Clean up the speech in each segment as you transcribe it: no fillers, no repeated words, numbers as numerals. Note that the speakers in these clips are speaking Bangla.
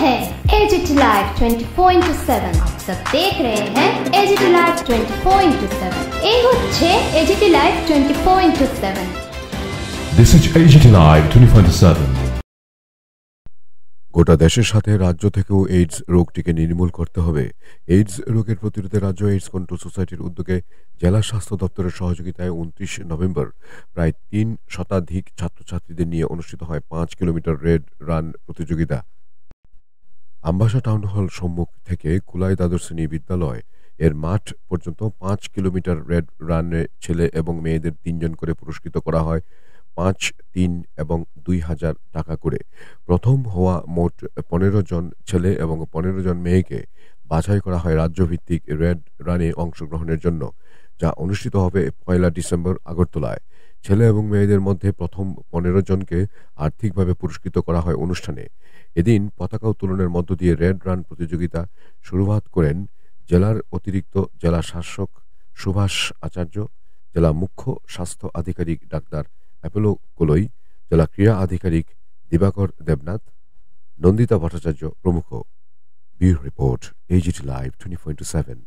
है एजीटी लाइव 24/7। आप सब देख रहे हैं एजीटी लाइव 24/7। এই হচ্ছে AGT live 24/7। This is AGT Live 24/7। গোটা দেশের সাথে রাজ্য থেকেও এইডস রোগটিকে নির্মূল করতে হবে। এইডস রোগের প্রতিরোধে রাজ্য এইডস কন্ট্রোল সোসাইটির উদ্যোগে জেলা স্বাস্থ্য দপ্তরের সহযোগিতায় 29 নভেম্বর প্রায় 3 শতাধিক ছাত্রছাত্রীদের নিয়ে অনুষ্ঠিত হয় 5 কিলোমিটার রেড রান প্রতিযোগিতা। আমবাসা টাউন হল সম্মুখ থেকে কুলাই দ্বাদশ শ্রেণী বিদ্যালয় এর মাঠ পর্যন্ত 5 কিলোমিটার রেড রানে ছেলে এবং মেয়েদের 3 জন করে পুরস্কৃত করা হয় 5, 3 এবং 2,000 টাকা করে। প্রথম হওয়া মোট 15 জন ছেলে এবং 15 জন মেয়েকে বাছাই করা হয় রাজ্যভিত্তিক রেড রানে অংশগ্রহণের জন্য, যা অনুষ্ঠিত হবে 1 ডিসেম্বর আগরতলায়। ছেলে এবং মেয়েদের মধ্যে প্রথম 15 জনকে আর্থিকভাবে পুরস্কৃত করা হয় অনুষ্ঠানে। এদিন পতাকা উত্তোলনের মধ্য দিয়ে রেড রান প্রতিযোগিতা শুরুয়াত করেন জেলার অতিরিক্ত জেলা শাসক সুভাষ আচার্য, জেলা মুখ্য স্বাস্থ্য আধিকারিক ডাক্তার অ্যাপোলো কোলই, জেলা ক্রীড়া আধিকারিক দিবাকর দেবনাথ, নন্দিতা ভট্টাচার্য প্রমুখ। Bureau report, AGT live 24/7।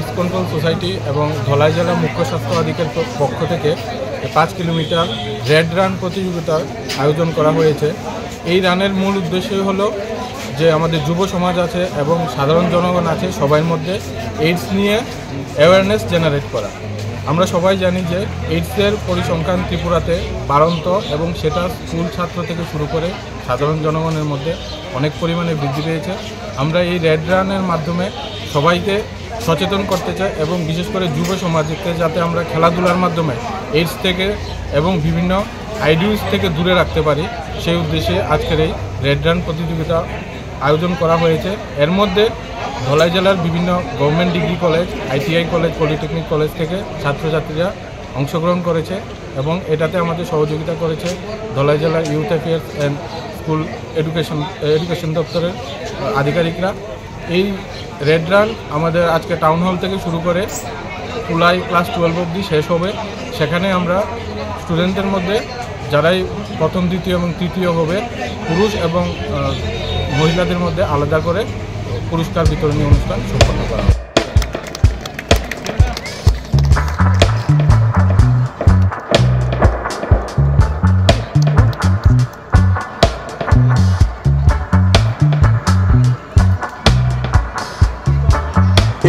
AIDS control society এবং ধলাই জেলা মুখ্য স্বাস্থ্য আধিকারিকের পক্ষ থেকে 5 কিলোমিটার রেড রান প্রতিযোগিতার আয়োজন করা হয়েছে। এই রানের মূল উদ্দেশ্যই হলো যে আমাদের যুব সমাজ আছে এবং সাধারণ জনগণ আছে, সবার মধ্যে এইডস নিয়ে অ্যাওয়ারনেস জেনারেট করা। আমরা সবাই জানি যে এইডসের পরিসংখ্যান ত্রিপুরাতে বাড়ন্ত এবং সেটা স্কুল ছাত্র থেকে শুরু করে সাধারণ জনগণের মধ্যে অনেক পরিমাণে বৃদ্ধি পেয়েছে। আমরা এই রেড রানের মাধ্যমে সবাইকে সচেতন করতে চাই এবং বিশেষ করে যুব সমাজকে যাতে আমরা খেলাধুলার মাধ্যমে এইডস থেকে এবং বিভিন্ন আইডিউস থেকে দূরে রাখতে পারি, সেই উদ্দেশ্যে আজকের এই রেড রান প্রতিযোগিতা আয়োজন করা হয়েছে। এর মধ্যে ধলাই জেলার বিভিন্ন government degree college, ITI college, polytechnic college থেকে ছাত্রছাত্রীরা অংশগ্রহণ করেছে এবং এটাতে আমাদের সহযোগিতা করেছে ধলাই জেলার youth affairs and school education দপ্তরের আধিকারিকরা। এই রেড রান আমাদের আজকে টাউন হল থেকে শুরু করে জুলাই ক্লাস 12 অবধি শেষ হবে। সেখানে আমরা স্টুডেন্টদের মধ্যে যারাই প্রথম, দ্বিতীয় এবং তৃতীয় হবে, পুরুষ এবং মহিলাদের মধ্যে আলাদা করে পুরস্কার বিতরণী অনুষ্ঠান সম্পন্ন করা হবে।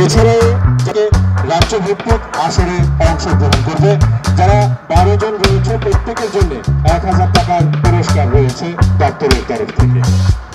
এছাড়াও রাজ্যভিত্তিক আসরে অংশগ্রহণ করবে। যারা 12 জন রয়েছে প্রত্যেকের জন্য 1000 টাকার পুরস্কার রয়েছে দপ্তরের তরফ থেকে।